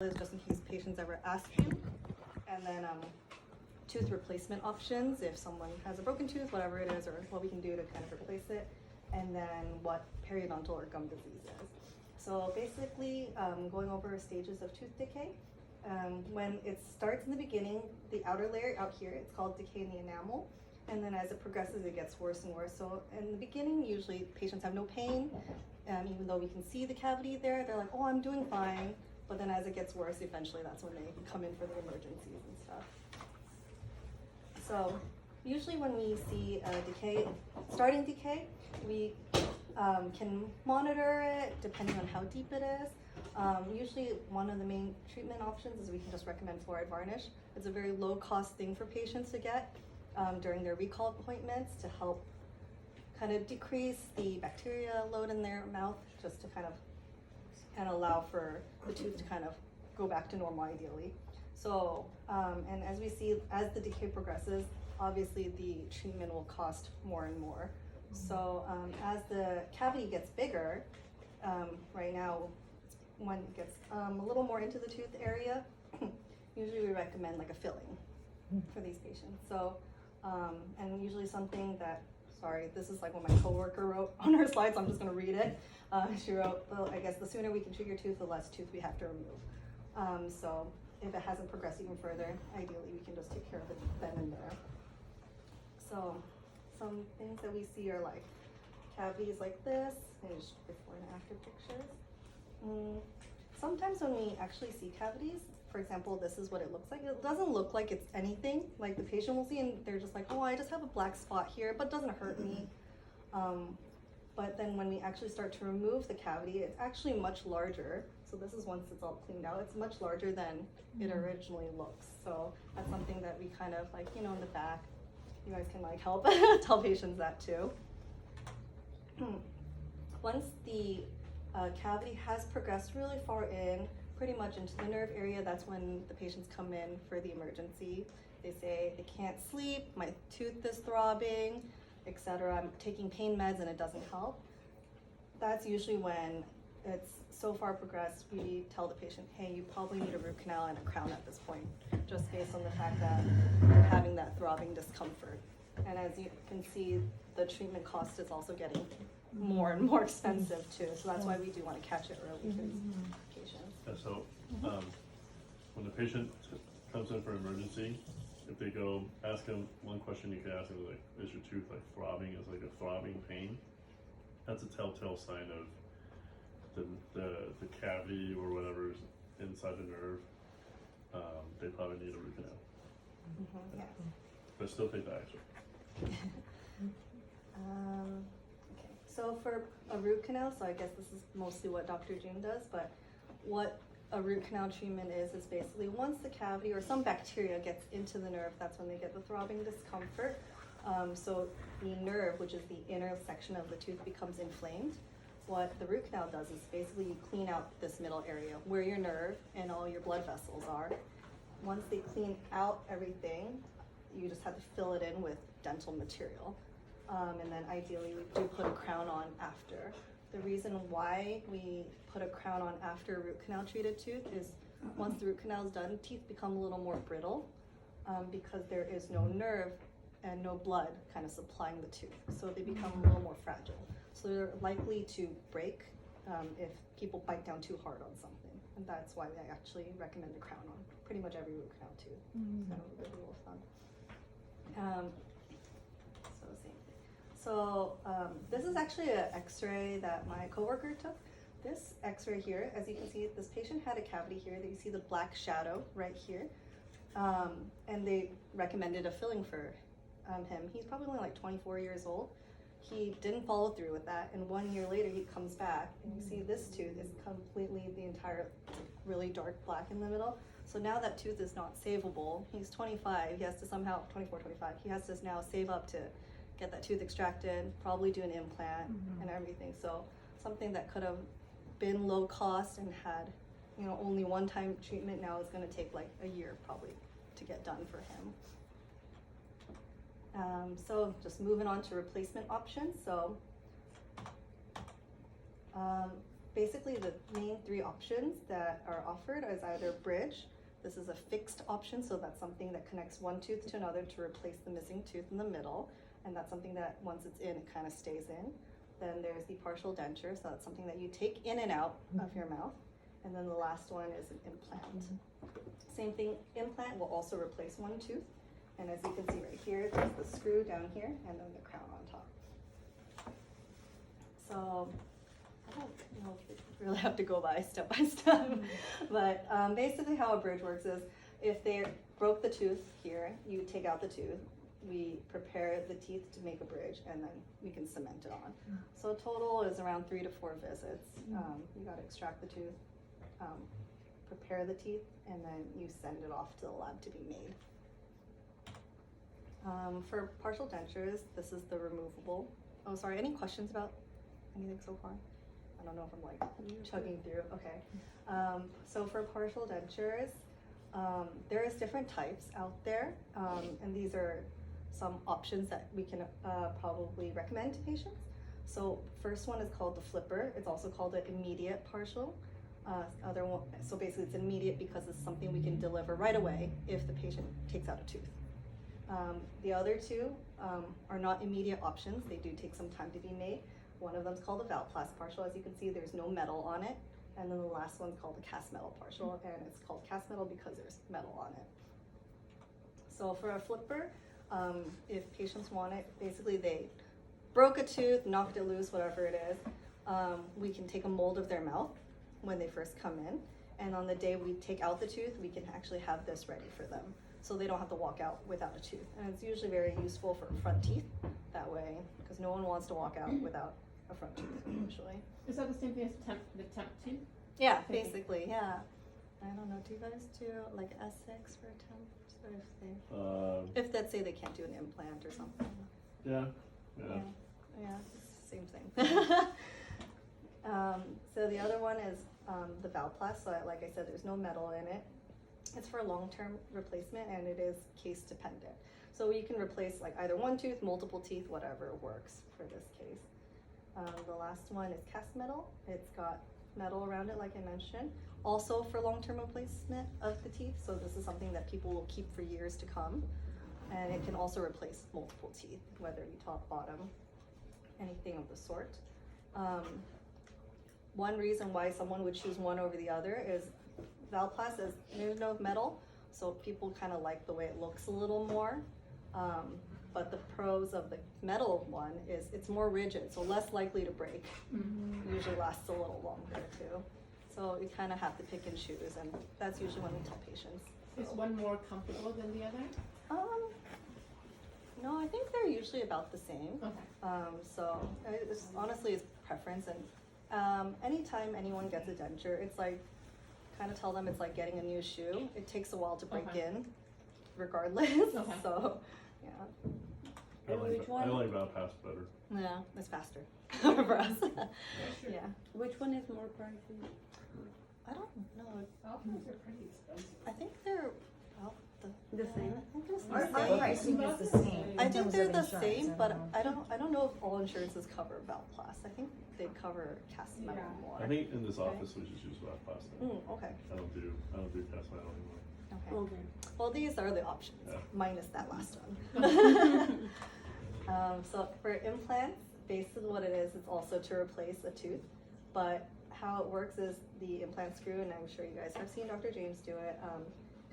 is just in case patients ever ask you. And then tooth replacement options if someone has a broken tooth, whatever it is, or what we can do to kind of replace it. And then what periodontal or gum disease is. So basically, going over stages of tooth decay. When it starts in the beginning, the outer layer out here, it's called decay in the enamel. And then as it progresses, it gets worse and worse. So in the beginning, usually patients have no pain. Even though we can see the cavity there, they're like, oh, I'm doing fine. But then as it gets worse, eventually that's when they come in for the emergencies and stuff. So usually when we see a decay, starting decay, we can monitor it depending on how deep it is. Usually one of the main treatment options is we can just recommend fluoride varnish. It's a very low cost thing for patients to get during their recall appointments to help kind of decrease the bacteria load in their mouth, just to kind of allow for the tooth to kind of go back to normal ideally. So, and as we see, as the decay progresses, obviously the treatment will cost more and more. So as the cavity gets bigger, right now, when it gets a little more into the tooth area, usually we recommend like a filling for these patients. So, and usually something that, sorry, this is like what my coworker wrote on her slides, so I'm just gonna read it. She wrote, well, I guess the sooner we can treat your tooth, the less tooth we have to remove. So if it hasn't progressed even further, ideally we can just take care of it then and there. So some things that we see are like cavities like this, and just before and after pictures. Sometimes when we actually see cavities, for example, this is what it looks like. It doesn't look like it's anything, like the patient will see and they're just like, oh, I just have a black spot here, but it doesn't hurt me. But then when we actually start to remove the cavity, it's actually much larger. So this is once it's all cleaned out, it's much larger than it originally looks. So that's something that we kind of like, you know, in the back, you guys can like help tell patients that too. Once the cavity has progressed really far in, pretty much into the nerve area, that's when the patients come in for the emergency. They say they can't sleep, my tooth is throbbing, etc. I'm taking pain meds and it doesn't help. That's usually when it's so far progressed, we tell the patient, hey, you probably need a root canal and a crown at this point, just based on the fact that you're having that throbbing discomfort. And as you can see, the treatment cost is also getting more and more expensive too. So that's why we do want to catch it early for these patients. Yeah, so when the patient comes in for emergency, if they go ask them one question, you can ask them like, is your tooth like throbbing? Is like a throbbing pain? That's a telltale sign of the cavity or whatever's inside the nerve. They probably need a root canal. Yeah. But still take the X-ray. Okay, so for a root canal, so I guess this is mostly what Dr. June does, but what a root canal treatment is basically once the cavity or some bacteria gets into the nerve, that's when they get the throbbing discomfort. So the nerve, which is the inner section of the tooth, becomes inflamed. What the root canal does is basically you clean out this middle area where your nerve and all your blood vessels are. Once they clean out everything, you just have to fill it in with dental material. And then ideally we do put a crown on after. The reason why we put a crown on after a root canal treated tooth is once the root canal is done, teeth become a little more brittle because there is no nerve and no blood kind of supplying the tooth. So they become a little more fragile. So they're likely to break if people bite down too hard on something. And that's why I actually recommend a crown on pretty much every root canal tooth. It's kind of a good rule of thumb. So this is actually an x-ray that my coworker took. This x-ray here, as you can see, this patient had a cavity here. You see the black shadow right here. And they recommended a filling for him. He's probably only like 24 years old. He didn't follow through with that. And 1 year later, he comes back and you see this tooth is completely the entire really dark black in the middle. So now that tooth is not savable. He's 25, he has to somehow, 24, 25, he has to now save up to get that tooth extracted, probably do an implant and everything. So something that could have been low cost and had, you know, only one-time treatment now is going to take like a year probably to get done for him. So just moving on to replacement options. So basically the main three options that are offered is either bridge. This is a fixed option, so that's something that connects one tooth to another to replace the missing tooth in the middle, and that's something that once it's in, it kind of stays in. Then there's the partial denture, so that's something that you take in and out of your mouth. And then the last one is an implant. Same thing, implant will also replace one tooth. And as you can see right here, there's the screw down here and then the crown on top. So I don't know if we really have to go by step, but basically how a bridge works is if they broke the tooth here, you take out the tooth, we prepare the teeth to make a bridge, and then we can cement it on. So total is around 3 to 4 visits. You gotta extract the tooth, prepare the teeth, and then you send it off to the lab to be made. For partial dentures, this is the removable. Oh, sorry, any questions about anything so far? I don't know if I'm like chugging through, okay. So for partial dentures, there is different types out there, and these are some options that we can probably recommend to patients. So first one is called the flipper. It's also called an immediate partial. Other one, so basically it's immediate because it's something we can deliver right away if the patient takes out a tooth. The other two are not immediate options. They do take some time to be made. One of them is called a Valplast partial. As you can see, there's no metal on it. And then the last one's called a cast metal partial, and it's called cast metal because there's metal on it. So for a flipper, if patients want it, basically they broke a tooth, knocked it loose, whatever it is, we can take a mold of their mouth when they first come in. And on the day we take out the tooth, we can actually have this ready for them. So they don't have to walk out without a tooth. And it's usually very useful for front teeth that way, because no one wants to walk out without a front tooth usually. Is that the same thing as the temp tooth? Yeah, basically, yeah. I don't know, do you guys do like Essex for temps, or if they, if let's say they can't do an implant or something? Yeah. Yeah, it's the same thing. So the other one is the Valplast. So like I said, there's no metal in it. It's for long-term replacement, and it is case dependent. So you can replace like either one tooth, multiple teeth, whatever works for this case. The last one is cast metal. It's got metal around it, like I mentioned. Also for long-term replacement of the teeth. So this is something that people will keep for years to come. And it can also replace multiple teeth, whether you top, bottom, anything of the sort. One reason why someone would choose one over the other is Valplast is, there's no metal, so people kind of like the way it looks a little more. But the pros of the metal one is it's more rigid, so less likely to break. Usually lasts a little longer too. So you kind of have to pick and choose, and that's usually when we tell patients. Is one more comfortable than the other? No, I think they're usually about the same. Okay. So it's, honestly, it's preference, and anytime anyone gets a denture, it's like, kind of tell them it's like getting a new shoe. It takes a while to break in, regardless. Okay. So, yeah. I like Valplast better. Yeah, it's faster for us. Yeah. Which one is more pricey? I don't know. Valplasts are pretty expensive. I think they're about The same? I think it's the Our same. pricing is the same. I in think terms they're of the insurance, same, but know. I don't know if all insurances cover Valplast. I think they cover cast metal Yeah. more. I think in this office we just use Valplast. Okay. I don't do cast metal anymore. Okay. Okay. Well, these are the options, Yeah. minus that last one. So for implants, basically what it is, it's also to replace a tooth. But how it works is the implant screw, and I'm sure you guys have seen Dr. James do it,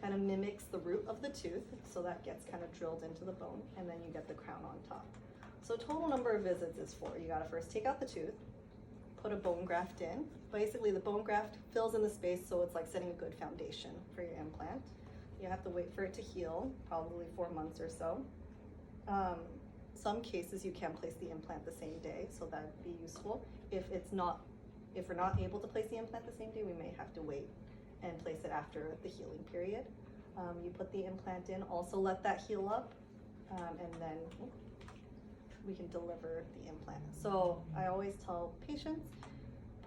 kind of mimics the root of the tooth, so that gets kind of drilled into the bone, and then you get the crown on top. So total number of visits is 4. You gotta first take out the tooth, put a bone graft in. Basically the bone graft fills in the space, so it's like setting a good foundation for your implant. You have to wait for it to heal, probably 4 months or so. Some cases you can place the implant the same day, so that'd be useful. If we're not able to place the implant the same day, we may have to wait and place it after the healing period. You put the implant in, also let that heal up, and then we can deliver the implant. So I always tell patients,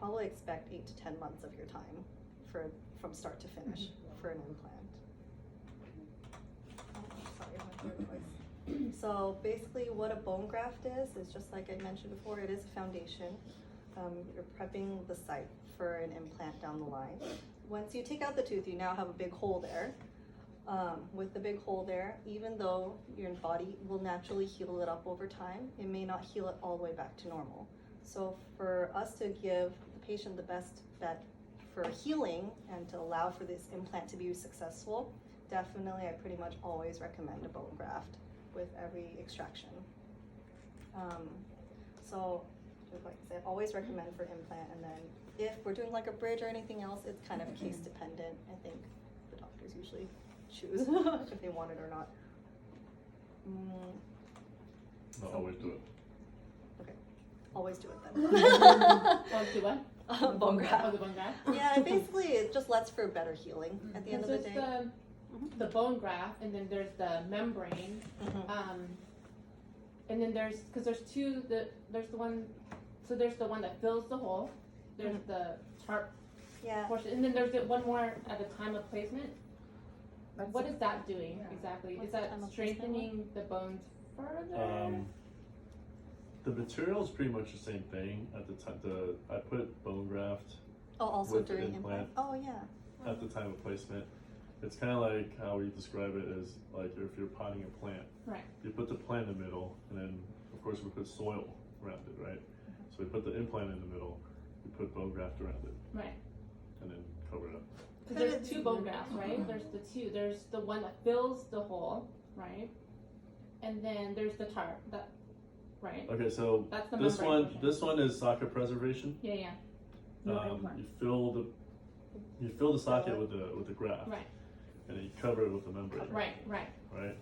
probably expect 8 to 10 months of your time from start to finish for an implant. Sorry, my third voice. So basically what a bone graft is just like I mentioned before, it is a foundation. you're prepping the site for an implant down the line. Once you take out the tooth, you now have a big hole there. With the big hole there, even though your body will naturally heal it up over time, it may not heal it all the way back to normal. So for us to give the patient the best bet for healing and to allow for this implant to be successful, definitely I pretty much always recommend a bone graft with every extraction. So just like I said, always recommend for implant, and then if we're doing like a bridge or anything else, it's kind of case dependent. I think the doctors usually choose if they want it or not. I'll always do it. Okay, always do it then. Oh, do what? Bone graft. Oh, the bone graft? Yeah, basically it just lets for better healing at the end of the day. There's the bone graft, and then there's the membrane. Mhm. And then there's the one that fills the hole. There's the tarp Yeah. portion, and then there's one more at the time of placement. What is that doing exactly? What's Is the that time of strengthening the bones further? The material is pretty much the same thing at the time. I put bone graft Oh, also with the during implant. implant. Oh yeah. at the time of placement. It's kind of like how we describe it as like if you're potting a plant. Right. You put the plant in the middle, and then of course we put soil around it, right? So we put the implant in the middle, we put bone graft around it, Right. and then cover it up. Because there's two bone grafts, right? There's the two. There's the one that fills the hole, right? And then there's the tarp. That, right? Okay, so That's the this membrane one, portion. this one is socket preservation. Yeah, yeah. No implant. You fill the socket with the graft, Right. and then you cover it with the membrane. Right. Right. Right.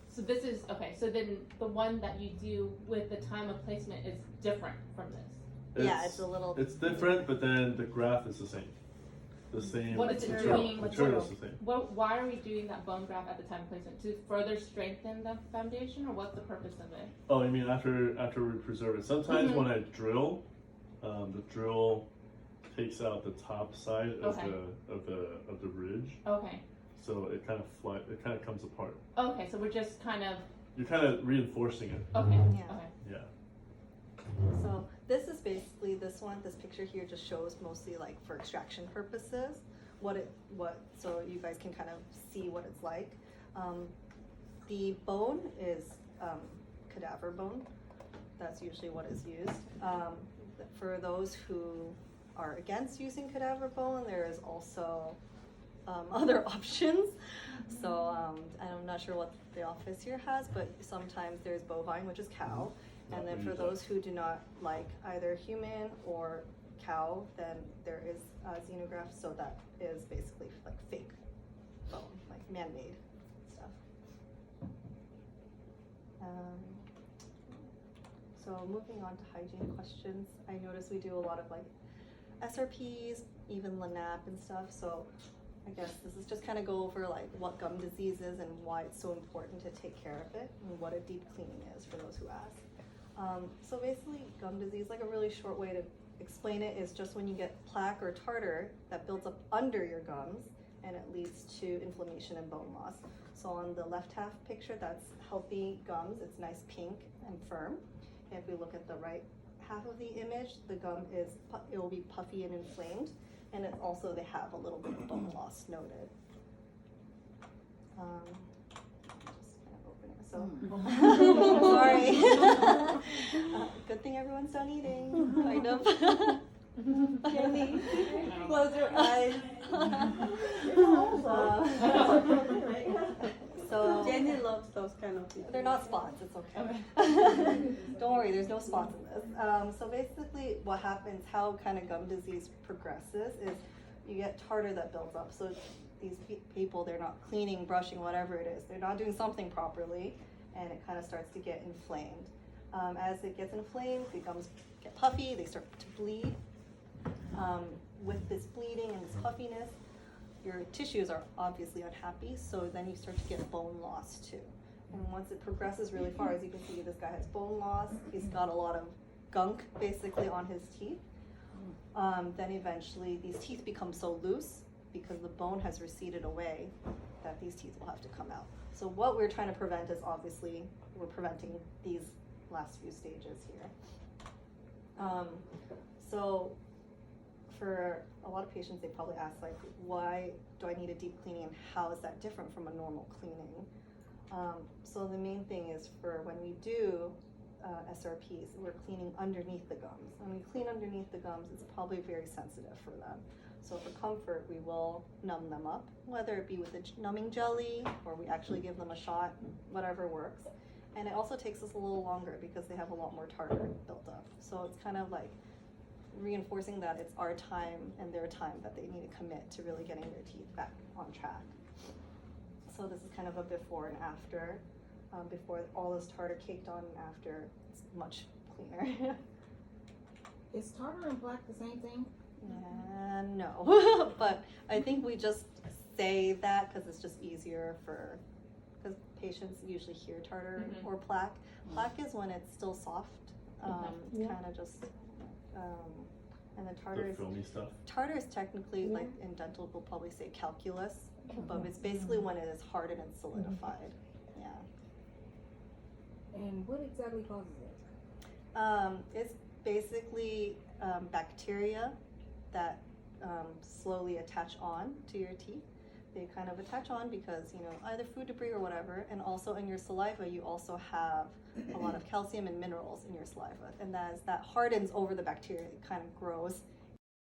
So this is okay. So then the one that you do with the time of placement is different from this. Yeah, it's a little. It's different, but then the graft is the same. The same. What is it material. doing? Material is the same. Why are we doing that bone graft at the time of placement? To further strengthen the foundation, or what's the purpose of it? Oh, you mean after we preserve it? Sometimes Mhm. when I drill, the drill takes out the top side of Okay. the ridge, Okay. so it kind of comes apart. Okay. So we're just kind of You're kind of reinforcing it. okay. Yeah. Okay. Yeah. So this is basically this picture here just shows mostly like for extraction purposes, so you guys can kind of see what it's like. The bone is cadaver bone. That's usually what is used. For those who are against using cadaver bone, there is also other options. So I'm not sure what the office here has, but sometimes there's bovine, which is cow. And then for those who do not like either human or cow, then there is xenograft, so that is basically like fake bone, like man-made stuff. So moving on to hygiene questions, I notice we do a lot of like SRPs, even LANAP and stuff, so I guess this is just kind of go over like what gum disease is and why it's so important to take care of it and what a deep cleaning is for those who ask. So basically gum disease, like a really short way to explain it, is just when you get plaque or tartar that builds up under your gums and it leads to inflammation and bone loss. So on the left half picture, that's healthy gums. It's nice pink and firm. If we look at the right half of the image, the gum it will be puffy and inflamed, and it's also they have a little bit of bone loss noted. Just kind of open it. So sorry. Good thing everyone's done eating. Kind of. Jenny, close your eyes. So Jenny loves those kind of people. they're not spots, it's okay. Don't worry, there's no spots in this. So basically what happens, how kind of gum disease progresses is you get tartar that builds up. So these people, they're not cleaning, brushing, whatever it is. They're not doing something properly, and it kind of starts to get inflamed. As it gets inflamed, the gums get puffy, they start to bleed. With this bleeding and this puffiness, your tissues are obviously unhappy, so then you start to get bone loss too. And once it progresses really far, as you can see, this guy has bone loss. He's got a lot of gunk basically on his teeth. Then eventually these teeth become so loose because the bone has receded away that these teeth will have to come out. So what we're trying to prevent is obviously we're preventing these last few stages here. So for a lot of patients, they probably ask like, why do I need a deep cleaning and how is that different from a normal cleaning? So the main thing is for when we do SRPs, we're cleaning underneath the gums. When we clean underneath the gums, it's probably very sensitive for them. So for comfort, we will numb them up, whether it be with a numbing jelly or we actually give them a shot, whatever works. And it also takes us a little longer because they have a lot more tartar built up. So it's kind of like reinforcing that it's our time and their time that they need to commit to really getting their teeth back on track. So this is kind of a before and after. Before all is tartar caked on and after, it's much cleaner. Is tartar and plaque the same thing? No, but I think we just say that because it's just easier because patients usually hear tartar Mhm. or plaque. Plaque is when it's still soft, Yeah. kind of just, and then The filmy stuff. tartar is technically, Yeah. like in dental, we'll probably say calculus, but it's basically when it is hardened and solidified. Yeah. And what exactly causes it? It's basically bacteria that slowly attach on to your teeth. They kind of attach on because, either food debris or whatever, and also in your saliva, you also have a lot of calcium and minerals in your saliva. And as that hardens over the bacteria, it kind of grows